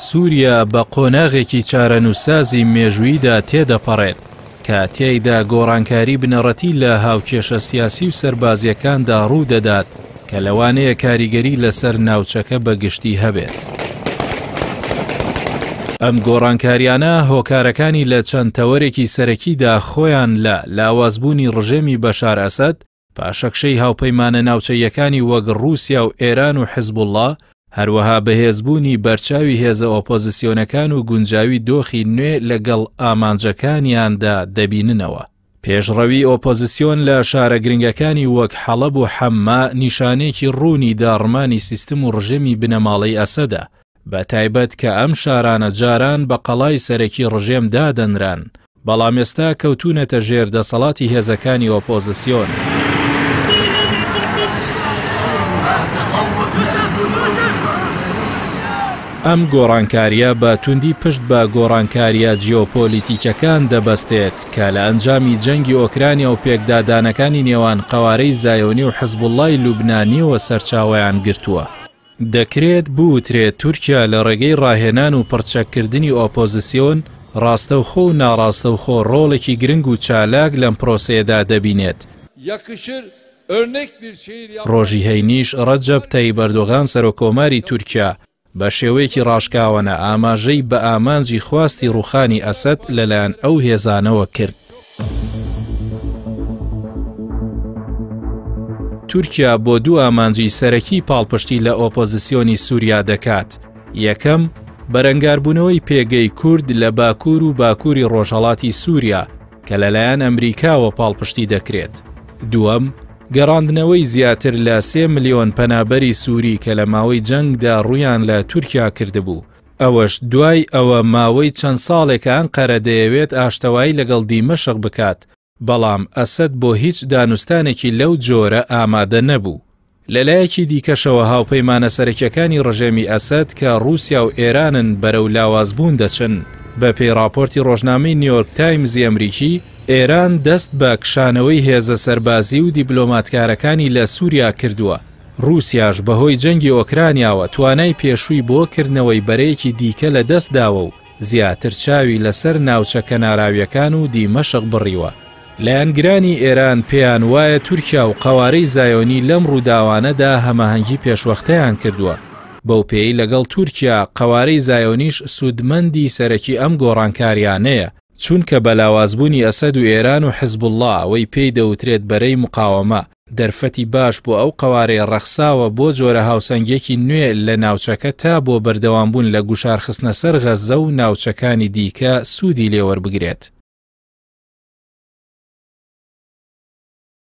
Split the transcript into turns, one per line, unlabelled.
سووریا بە قۆناغێکی چارەنووسازی مێژووییدا تێدەپەڕێت کە تێیدا گۆڕانکاری بنەڕەتی لە هاوکێشە سیاسی و سەربازیەکاندا ڕوودەدات کە لەوانەیە کاریگەری لەسەر ناوچەکە بەگشتی هەبێت. ئەم گۆڕانکاریانە هۆکارەکانی لە چەند تەوەرێکی سەرەکیدا خۆیان لە لاوازبوونی ڕژێمی بەشار ئەسەد، پاشەکشەی هاوپەیمانە ناوچەیەکانی وەک رووسیا و ئێران و حیزبوڵڵا، هەروەها بەهێزبوونی بەرچاوی هێزە ئۆپۆزیسیۆنەکان و گونجاوی دۆخی نوێ لەگەڵ ئامانجەکانیاندا دەبیننەوە. پێشڕەوی ئۆپۆزیسیۆن لە شارە گرنگەکانی وەک حەڵەب و حەمما نیشانەیەکی ڕوونی داڕمانی سیستم و ڕژێمی بنەماڵەی ئەسەدە، بە تایبەت کە ئەم شارانە جاران بە قەڵای سەرەکی ڕژێم دادەنران، بەڵام ئێستا کەوتونەتە ژێر دەسەڵاتی هێزەکانی ئۆپۆزیسیۆن. ئەم گۆڕانکاریە بە توندی پشت بە گۆڕانکاریە جیۆپۆلیتیکەکان دەبەستێت کە لە ئەنجامی جەنگی ئۆکرانیا و پێکدادانەکانی نێوان قەوارەی زایۆنی و حیزبوڵڵای لوبنانیەوە سەرچاوەیان گرتووە. دەکرێت بوترێت تورکیا لە ڕێگەی ڕاهێنان و پڕچەکردنی ئۆپۆزیسیۆن ڕاستەوخۆ و ناڕاستەوخۆ ڕۆڵێکی گرنگ و چالاک لەم پرۆسەیەدا دەبینێت. ڕۆژی هەینیش ڕەجەب تەیب ئەردۆغان سەرۆکۆماری تورکیا بە شێوەیەکی ڕاشکاوانە ئاماژەی بە ئامانجی خواستی ڕوخانی ئەسەد لەلایەن ئەو هێزانەوە کرد. تورکیا بۆ دوو ئامانجی سەرەکی پاڵپشتی لە ئۆپۆزیسیۆنی سووریا دەکات. یەکەم، بەرەنگاربوونەوەی پێگەی کورد لە باکوور و باکووری ڕۆژهەڵاتی سووریا کە لەلایەن ئەمریکاوە پاڵپشتی دەکرێت. دووەم، گەڕاندنەوەی زیاتر لە 3 ملیۆن پەنابەری سووری کە لە ماوەی جەنگدا ڕوویان لە تورکیا کردبوو. ئەوەش دوای ئەوە ماوەی چەند ساڵێکە ئەنقەرە دەیەوێت ئاشتەوایی لەگەڵ دیمەشق بکات، بەڵام ئەسەد بۆ هیچ دانوستانێکی لەو جۆرە ئامادە نەبوو. لەلایەکی دیکەشەوە هاوپەیمانە سەرەکیەکانی ڕژێمی ئەسەد کە رووسیا و ئێرانن بەرەو لاوازبوون دەچن. بە پێی راپۆرتی ڕۆژنامەی نیویۆرک تایمزی ئەمریکی، ئێران دەست بە کشانەوەی هێزە سەربازی و دیبلۆماتکارەکانی لە سووریا کردووە. رووسیاش بەهۆی جەنگی ئۆکرانیاوە توانای پێشووی بۆ کردنەوەی بەرەیەکی دیکە لە دەست داوە و زیاتر چاوی لەسەر ناوچەکە ناراویەکان و دیمەشق بڕیوە. لایەنگرانی ئێران پێیان وایە تورکیا و قەوارەی زایۆنی لەم ڕووداوانەدا هەماهەنگی پێشوەختەیان کردووە. بەو پێی لەگەڵ تورکیا قەوارەی زایۆنیش سوودمەندی سەرەکی ئەم گۆڕانکاریانەیە، چونکە بەلاوازبوونی ئەسەد و ئێران و حیزبوڵڵا ئەوەی پێی دەوترێت بەرەی مقاوەمە دەرفەتی باش بۆ ئەو قەوارەی ڕەخساوە بۆ جۆرە هاوسەنگێکی نوێ لە ناوچەکە تا بۆ بەردەوامبوون لە گوشارخستنە سەر غەزە و ناوچەکانی دیکە سوودی لێوەربگرێت.